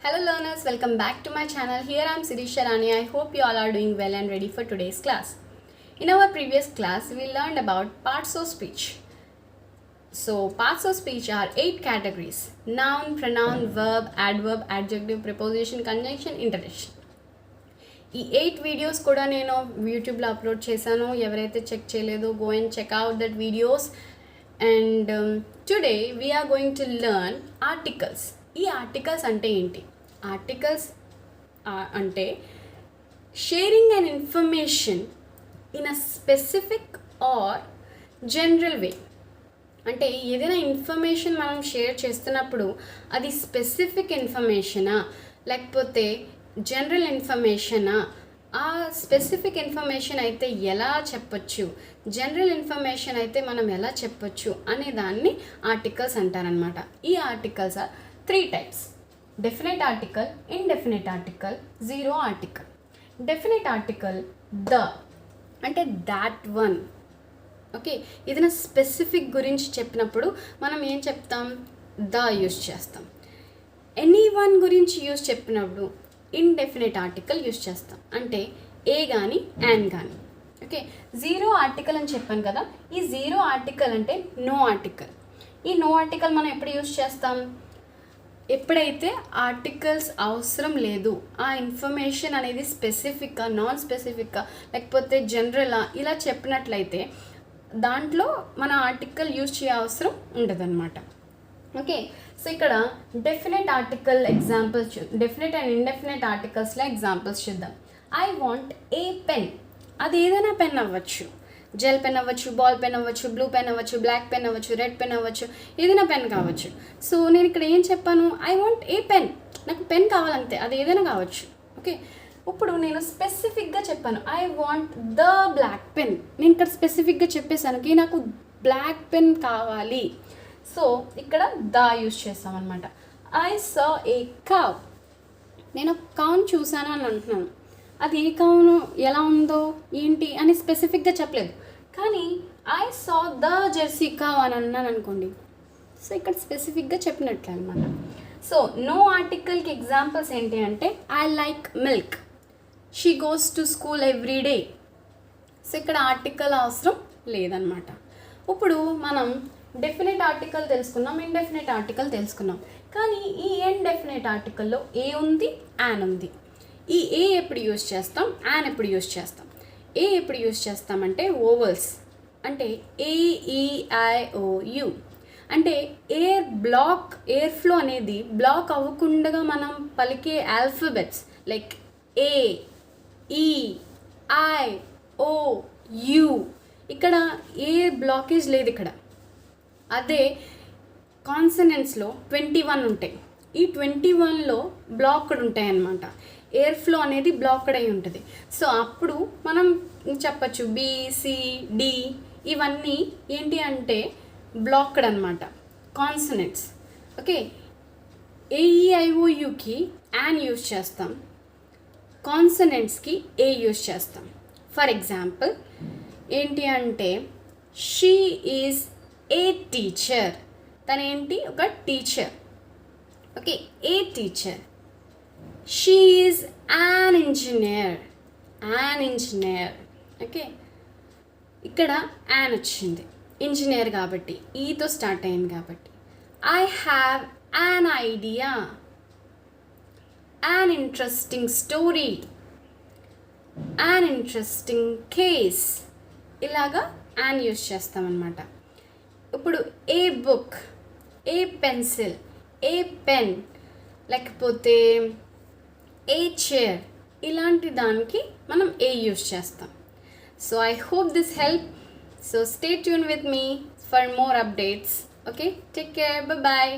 Hello learners, welcome back to my channel. Here I am Sirisha Rani. I hope you all are doing well and ready for today's class. In our previous class, we learned about parts of speech. So, parts of speech are 8 categories: noun, pronoun, verb, adverb, adjective, preposition, conjunction, interjection. ఈ 8 videos కూడా నేను యూట్యూబ్లో upload చేశాను. ఎవరైతే check చేయలేదో go and check out that videos. And today we are going to learn articles. ఈ articles అంటే ఏంటి? ఆర్టికల్స్ అంటే sharing and information in a specific or general way. అంటే ఏదైనా ఇన్ఫర్మేషన్ మనం షేర్ చేస్తున్నప్పుడు అది స్పెసిఫిక్ ఇన్ఫర్మేషనా లేకపోతే జనరల్ ఇన్ఫర్మేషనా? ఆ స్పెసిఫిక్ ఇన్ఫర్మేషన్ అయితే ఎలా చెప్పొచ్చు, జనరల్ ఇన్ఫర్మేషన్ అయితే మనం ఎలా చెప్పొచ్చు అనే దాన్ని ఆర్టికల్స్ అంటారనమాట. ఈ articles are 3 types: definite article, indefinite article, zero article. Definite article the అంటే దాట్ వన్. ఓకే, ఏదైనా స్పెసిఫిక్ గురించి చెప్పినప్పుడు మనం ఏం చెప్తాం? ద యూజ్ చేస్తాం. ఎనీ వన్ గురించి యూజ్ చెప్పినప్పుడు ఇండెఫినెట్ ఆర్టికల్ యూజ్ చేస్తాం, అంటే ఏ కానీ యాన్ కానీ. ఓకే, జీరో ఆర్టికల్ అని చెప్పాను కదా, ఈ జీరో ఆర్టికల్ అంటే నో ఆర్టికల్. ఈ నో ఆర్టికల్ మనం ఎప్పుడు యూజ్ చేస్తాం? ఎప్పుడైతే ఆర్టికల్స్ అవసరం లేదు, ఆ ఇన్ఫర్మేషన్ అనేది స్పెసిఫిక్గా, నాన్ స్పెసిఫిక్గా లేకపోతే జనరలా ఇలా చెప్పినట్లయితే దాంట్లో మన ఆర్టికల్ యూజ్ చేయ అవసరం ఉండదన్నమాట. ఓకే, సో ఇక్కడ definite article examples definite and indefinite ఆర్టికల్స్లో ఎగ్జాంపుల్స్ చూద్దాం. I want a pen. అది ఏదైనా పెన్ అవ్వచ్చు, జెల్ పెన్ అవ్వచ్చు, బాల్ పెన్ అవ్వచ్చు, బ్లూ పెన్ అవ్వచ్చు, బ్లాక్ పెన్ అవ్వచ్చు, రెడ్ పెన్ అవ్వచ్చు, ఏదైనా పెన్ కావచ్చు. సో నేను ఇక్కడ ఏం చెప్పాను? I want a pen. నాకు పెన్ కావాలంతే, అది ఏదైనా కావచ్చు. ఓకే, ఇప్పుడు నేను స్పెసిఫిక్గా చెప్పాను I want the black pen. నేను ఇక్కడ స్పెసిఫిక్గా చెప్పేసాను నాకు బ్లాక్ పెన్ కావాలి. సో ఇక్కడ ద యూజ్ చేస్తామన్నమాట. I saw A cow. నేను కౌను చూశాను అని అంటున్నాను. అది ఏ కౌను, ఎలా ఉందో, ఏంటి అని స్పెసిఫిక్గా చెప్పలేదు, కానీ I saw the Jersey cow అని అన్నాను అనుకోండి. సో ఇక్కడ స్పెసిఫిక్గా చెప్పినట్లే అనమాట. సో నో ఆర్టికల్కి ఎగ్జాంపుల్స్ ఏంటి అంటే I like milk, she goes to school every day. So ఇక్కడ ఆర్టికల్ అవసరం లేదనమాట. ఇప్పుడు మనం డెఫినెట్ ఆర్టికల్ తెలుసుకున్నాం, ఇండెఫినెట్ ఆర్టికల్ తెలుసుకున్నాం, కానీ ఈ ఇండెఫినెట్ ఆర్టికల్లో ఏ ఉంది, యాన్ ఉంది. ఈ ఏ ఎప్పుడు యూజ్ చేస్తాం, యాన్ ఎప్పుడు యూజ్ చేస్తాం? ఏ ఎప్పుడు యూజ్ చేస్తామంటే ఓవల్స్, అంటే AEIOU. అంటే ఎయిర్ ఫ్లో అనేది బ్లాక్ అవ్వకుండా మనం పలికే ఆల్ఫబెట్స్ లైక్ AEIOU. ఇక్కడ ఏ బ్లాకేజ్ లేదు ఇక్కడ. అదే కాన్సనెంట్స్లో 21 ఉంటాయి. ఈ 21లో బ్లాక్డ్ ఉంటాయి అన్నమాట. ఎయిర్ ఫ్లో అనేది బ్లాక్డ్ అయి ఉంటుంది. సో అప్పుడు మనం చెప్పచ్చు BCD ఇవన్నీ ఏంటి అంటే బ్లాక్డ్ అనమాట, కాన్సనెంట్స్. ఓకే, AEIOUకి యాన్ యూజ్ చేస్తాం, కాన్సనెంట్స్కి ఏ యూజ్ చేస్తాం. ఫర్ ఎగ్జాంపుల్ ఏంటి అంటే షీ ఈజ్ ఏ టీచర్. తను ఏంటి? ఒక teacher. Okay, A teacher. She is an engineer. Okay, ఇక్కడ యాన్ వచ్చింది, ఇంజనీర్ కాబట్టి, ఈతో స్టార్ట్ అయింది కాబట్టి. I have an idea, an interesting story, an interesting case. ఇలాగా యాన్ యూజ్ చేస్తామన్నమాట. ఇప్పుడు ఏ book, A pencil, a pen, లేకపోతే ఏ చైర్, ఇలాంటి దానికి మనం ఏ యూజ్ చేస్తాం. So I hope this help. So stay tune with me for more updates. Okay, take care, bye.